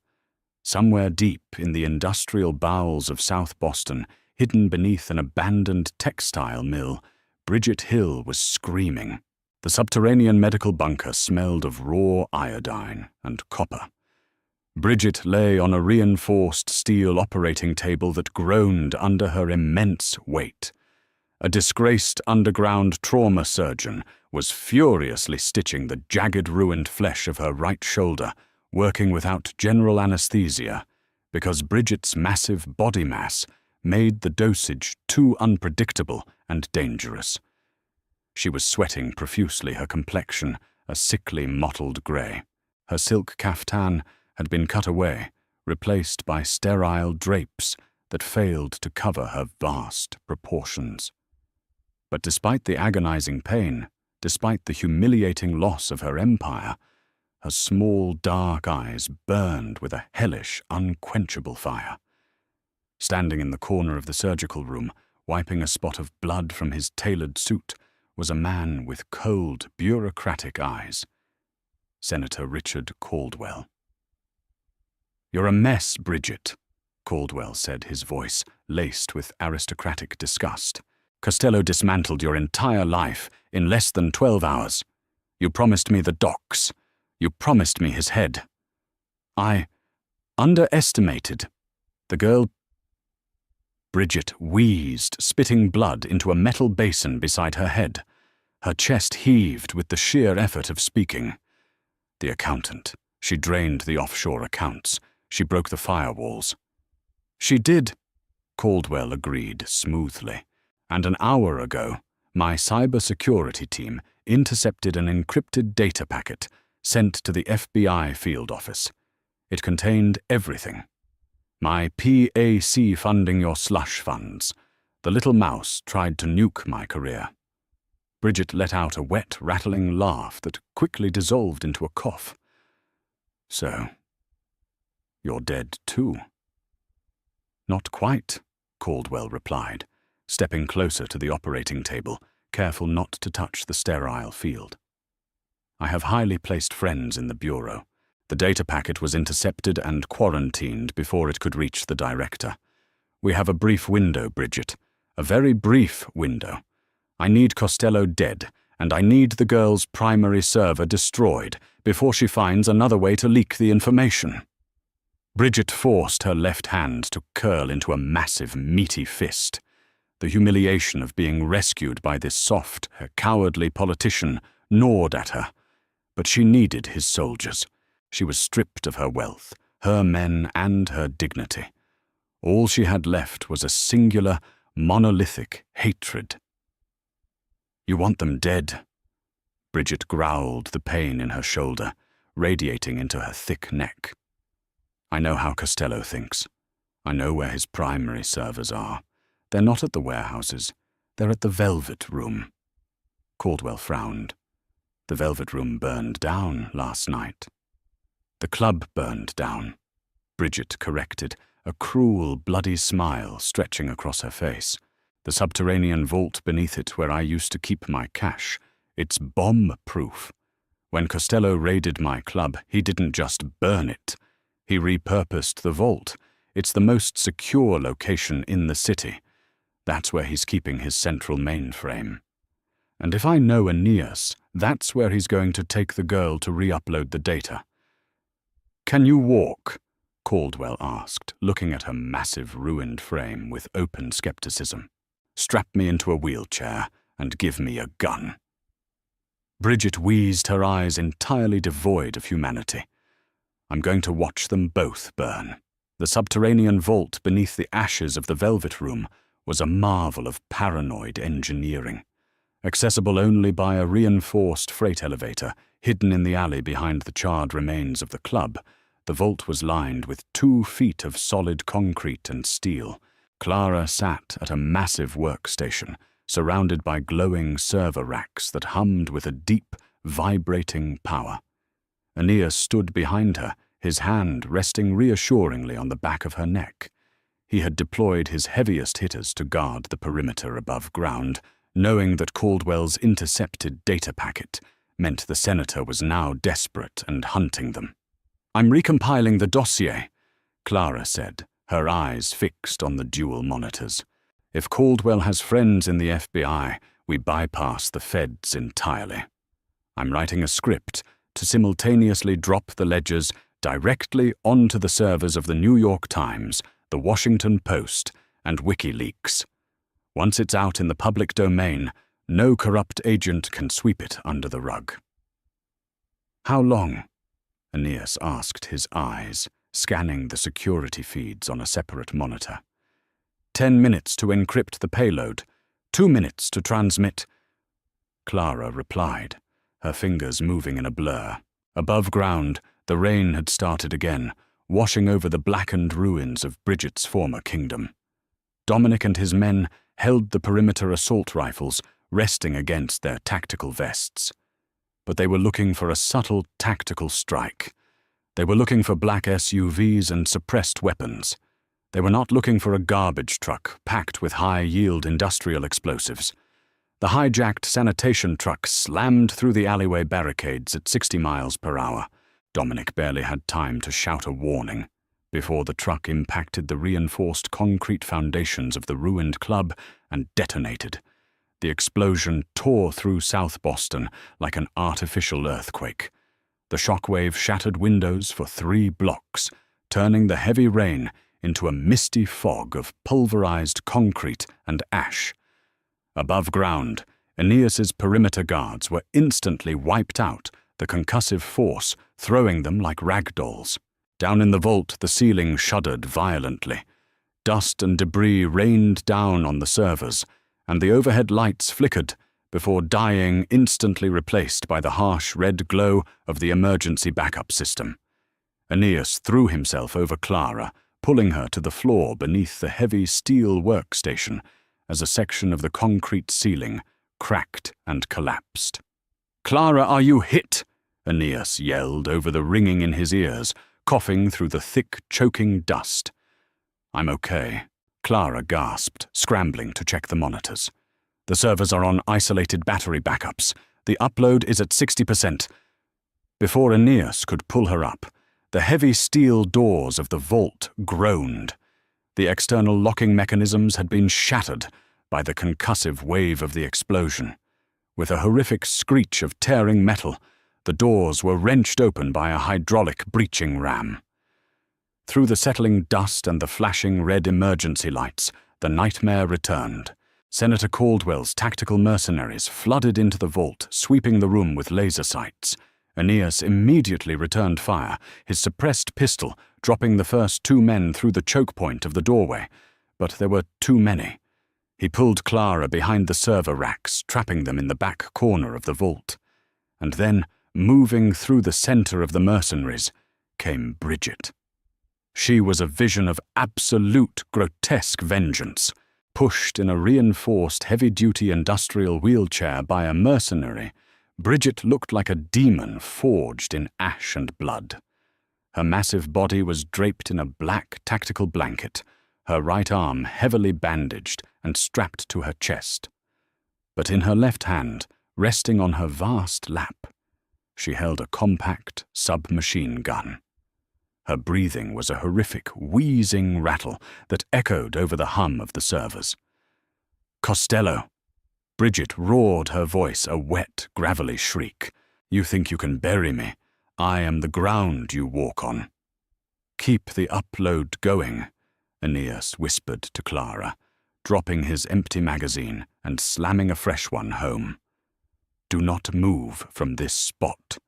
Speaker 1: Somewhere deep in the industrial bowels of South Boston, hidden beneath an abandoned textile mill, Bridget Hill was screaming. The subterranean medical bunker smelled of raw iodine and copper. Bridget lay on a reinforced steel operating table that groaned under her immense weight. A disgraced underground trauma surgeon was furiously stitching the jagged, ruined flesh of her right shoulder, working without general anesthesia, because Bridget's massive body mass made the dosage too unpredictable and dangerous. She was sweating profusely, her complexion a sickly mottled grey. Her silk caftan had been cut away, replaced by sterile drapes that failed to cover her vast proportions. But despite the agonizing pain, despite the humiliating loss of her empire, her small, dark eyes burned with a hellish, unquenchable fire. Standing in the corner of the surgical room, wiping a spot of blood from his tailored suit, was a man with cold, bureaucratic eyes. Senator Richard Caldwell. "You're a mess, Bridget," Caldwell said, his voice laced with aristocratic disgust. "Costello dismantled your entire life in less than 12 hours. You promised me the docks. You promised me his head. I underestimated. The girl—" Bridget wheezed, spitting blood into a metal basin beside her head. Her chest heaved with the sheer effort of speaking. The accountant. She drained the offshore accounts. She broke the firewalls. "She did," Caldwell agreed smoothly. "And an hour ago, my cybersecurity team intercepted an encrypted data packet sent to the FBI field office. It contained everything. My PAC funding your slush funds. The little mouse tried to nuke my career." Bridget let out a wet, rattling laugh that quickly dissolved into a cough. "So, you're dead too." "Not quite," Caldwell replied, stepping closer to the operating table, careful not to touch the sterile field. "I have highly placed friends in the Bureau. The data packet was intercepted and quarantined before it could reach the director. We have a brief window, Bridget, a very brief window. I need Costello dead, and I need the girl's primary server destroyed before she finds another way to leak the information." Bridget forced her left hand to curl into a massive, meaty fist. The humiliation of being rescued by this soft, cowardly politician gnawed at her. But she needed his soldiers. She was stripped of her wealth, her men, and her dignity. All she had left was a singular, monolithic hatred. "You want them dead." Bridget growled, the pain in her shoulder radiating into her thick neck. "I know how Costello thinks. I know where his primary servers are. They're not at the warehouses. They're at the Velvet Room." Caldwell frowned. "The Velvet Room burned down last night." "The club burned down," Bridget corrected, a cruel, bloody smile stretching across her face. "The subterranean vault beneath it where I used to keep my cash. It's bomb-proof. When Costello raided my club, he didn't just burn it. He repurposed the vault. It's the most secure location in the city. That's where he's keeping his central mainframe. And if I know Aeneas, that's where he's going to take the girl to re-upload the data." "Can you walk?" Caldwell asked, looking at her massive, ruined frame with open skepticism. "Strap me into a wheelchair and give me a gun." Bridget wheezed, her eyes entirely devoid of humanity. "I'm going to watch them both burn." The subterranean vault beneath the ashes of the Velvet Room was a marvel of paranoid engineering. Accessible only by a reinforced freight elevator hidden in the alley behind the charred remains of the club, the vault was lined with 2 feet of solid concrete and steel. Clara sat at a massive workstation, surrounded by glowing server racks that hummed with a deep, vibrating power. Aeneas stood behind her, his hand resting reassuringly on the back of her neck. He had deployed his heaviest hitters to guard the perimeter above ground, knowing that Caldwell's intercepted data packet meant the senator was now desperate and hunting them. "I'm recompiling the dossier," Clara said, her eyes fixed on the dual monitors. "If Caldwell has friends in the FBI, we bypass the feds entirely. I'm writing a script to simultaneously drop the ledgers directly onto the servers of the New York Times, the Washington Post, and WikiLeaks. Once it's out in the public domain, no corrupt agent can sweep it under the rug." "How long?" Aeneas asked, his eyes scanning the security feeds on a separate monitor. 10 minutes to encrypt the payload, 2 minutes to transmit," Clara replied, her fingers moving in a blur. Above ground, the rain had started again, washing over the blackened ruins of Bridget's former kingdom. Dominic and his men held the perimeter assault rifles, resting against their tactical vests. But they were looking for a subtle tactical strike. They were looking for black SUVs and suppressed weapons. They were not looking for a garbage truck packed with high-yield industrial explosives. The hijacked sanitation truck slammed through the alleyway barricades at 60 miles per hour. Dominic barely had time to shout a warning before the truck impacted the reinforced concrete foundations of the ruined club and detonated. The explosion tore through South Boston like an artificial earthquake. The shockwave shattered windows for 3 blocks, turning the heavy rain into a misty fog of pulverized concrete and ash. Above ground, Aeneas's perimeter guards were instantly wiped out, the concussive force throwing them like rag dolls. Down in the vault, the ceiling shuddered violently. Dust and debris rained down on the servers, and the overhead lights flickered before dying, instantly replaced by the harsh red glow of the emergency backup system. Aeneas threw himself over Clara, pulling her to the floor beneath the heavy steel workstation as a section of the concrete ceiling cracked and collapsed. "Clara, are you hit?" Aeneas yelled over the ringing in his ears, coughing through the thick, choking dust. "I'm okay," Clara gasped, scrambling to check the monitors. "The servers are on isolated battery backups. The upload is at 60%. Before Aeneas could pull her up, the heavy steel doors of the vault groaned. The external locking mechanisms had been shattered by the concussive wave of the explosion. With a horrific screech of tearing metal, the doors were wrenched open by a hydraulic breaching ram. Through the settling dust and the flashing red emergency lights, the nightmare returned. Senator Caldwell's tactical mercenaries flooded into the vault, sweeping the room with laser sights. Aeneas immediately returned fire, his suppressed pistol dropping the first 2 men through the choke point of the doorway. But there were too many. He pulled Clara behind the server racks, trapping them in the back corner of the vault. And then, moving through the center of the mercenaries, came Bridget. She was a vision of absolute grotesque vengeance. Pushed in a reinforced heavy-duty industrial wheelchair by a mercenary, Bridget looked like a demon forged in ash and blood. Her massive body was draped in a black tactical blanket, her right arm heavily bandaged and strapped to her chest. But in her left hand, resting on her vast lap, she held a compact submachine gun. Her breathing was a horrific, wheezing rattle that echoed over the hum of the servers. "Costello!" Bridget roared, her voice a wet, gravelly shriek. "You think you can bury me? I am the ground you walk on." "Keep the upload going," Aeneas whispered to Clara, dropping his empty magazine and slamming a fresh one home. "Do not move from this spot."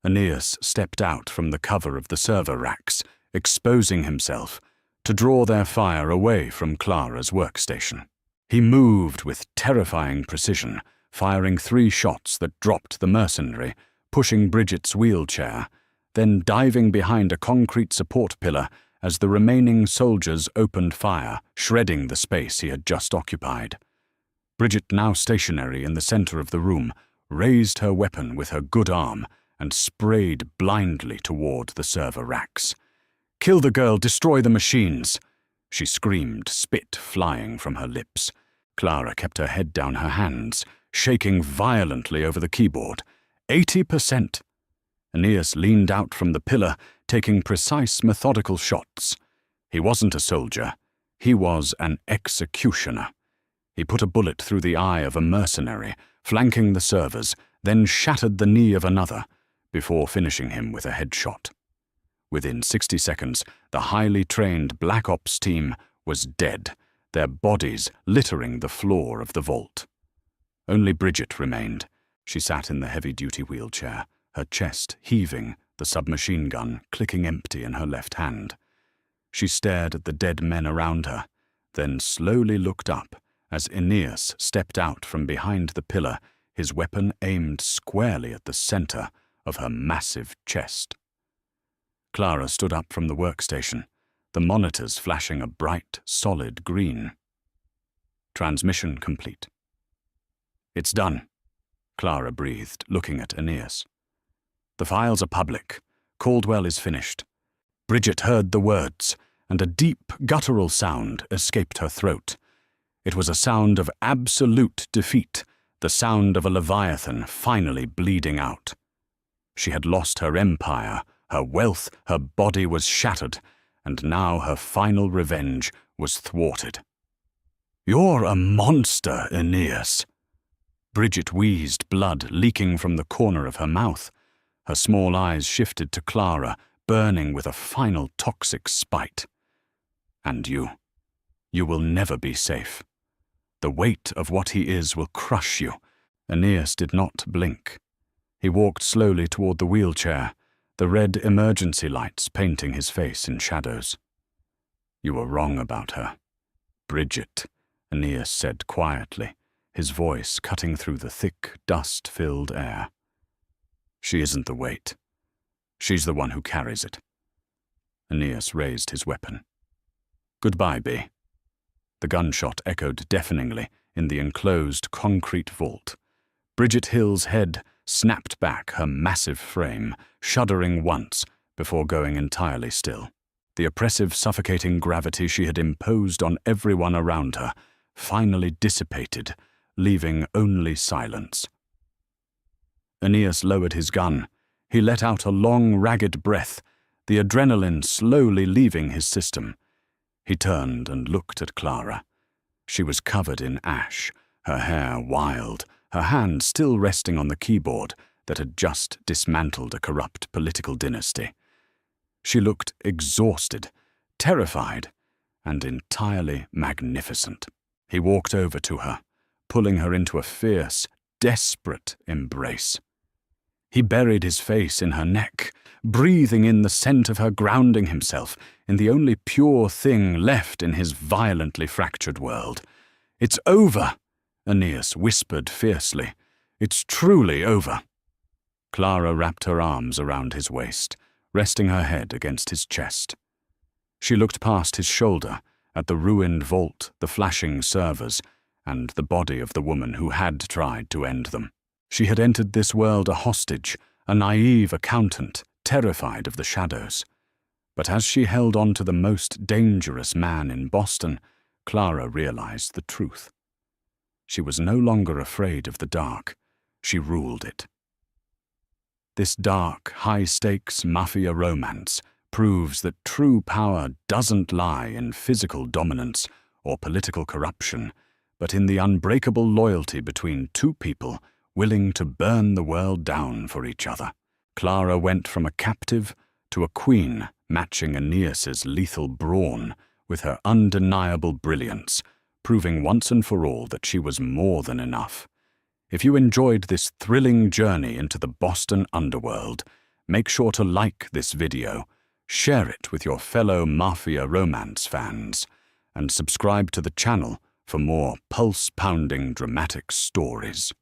Speaker 1: Aeneas stepped out from the cover of the server racks, exposing himself to draw their fire away from Clara's workstation. He moved with terrifying precision, firing 3 shots that dropped the mercenary, pushing Bridget's wheelchair, then diving behind a concrete support pillar as the remaining soldiers opened fire, shredding the space he had just occupied. Bridget, now stationary in the center of the room, raised her weapon with her good arm and sprayed blindly toward the server racks. "Kill the girl, destroy the machines!" she screamed, spit flying from her lips. Clara kept her head down her hands, shaking violently over the keyboard. 80%! Aeneas leaned out from the pillar, taking precise, methodical shots. He wasn't a soldier. He was an executioner. He put a bullet through the eye of a mercenary, flanking the servers, then shattered the knee of another, before finishing him with a headshot. Within 60 seconds, the highly trained Black Ops team was dead, their bodies littering the floor of the vault. Only Bridget remained. She sat in the heavy-duty wheelchair, her chest heaving, the submachine gun clicking empty in her left hand. She stared at the dead men around her, then slowly looked up as Aeneas stepped out from behind the pillar, his weapon aimed squarely at the center of her massive chest. Clara stood up from the workstation, the monitors flashing a bright, solid green. Transmission complete. It's done, Clara breathed, looking at Aeneas. The files are public. Caldwell is finished. Bridget heard the words, and a deep, guttural sound escaped her throat. It was a sound of absolute defeat, the sound of a leviathan finally bleeding out. She had lost her empire, her wealth, her body was shattered, and now her final revenge was thwarted. "You're a monster, Aeneas." Bridget wheezed, blood leaking from the corner of her mouth. Her small eyes shifted to Clara, burning with a final toxic spite. "And you will never be safe. The weight of what he is will crush you." Aeneas did not blink. He walked slowly toward the wheelchair, the red emergency lights painting his face in shadows. "You were wrong about her. Bridget," Aeneas said quietly, his voice cutting through the thick, dust-filled air. "She isn't the weight. She's the one who carries it." Aeneas raised his weapon. "Goodbye, B." The gunshot echoed deafeningly in the enclosed concrete vault. Bridget Hill's head snapped back, her massive frame, shuddering once before going entirely still. The oppressive, suffocating gravity she had imposed on everyone around her finally dissipated, leaving only silence. Aeneas lowered his gun. He let out a long, ragged breath, the adrenaline slowly leaving his system. He turned and looked at Clara. She was covered in ash, her hair wild, her hand still resting on the keyboard that had just dismantled a corrupt political dynasty. She looked exhausted, terrified, and entirely magnificent. He walked over to her, pulling her into a fierce, desperate embrace. He buried his face in her neck, breathing in the scent of her, grounding himself in the only pure thing left in his violently fractured world. "It's over," Aeneas whispered fiercely. "It's truly over." Clara wrapped her arms around his waist, resting her head against his chest. She looked past his shoulder at the ruined vault, the flashing servers, and the body of the woman who had tried to end them. She had entered this world a hostage, a naive accountant, terrified of the shadows. But as she held on to the most dangerous man in Boston, Clara realized the truth. She was no longer afraid of the dark. She ruled it. This dark, high-stakes mafia romance proves that true power doesn't lie in physical dominance or political corruption, but in the unbreakable loyalty between two people willing to burn the world down for each other. Clara went from a captive to a queen, matching Aeneas's lethal brawn with her undeniable brilliance, proving once and for all that she was more than enough. If you enjoyed this thrilling journey into the Boston underworld, make sure to like this video, share it with your fellow Mafia romance fans, and subscribe to the channel for more pulse-pounding dramatic stories.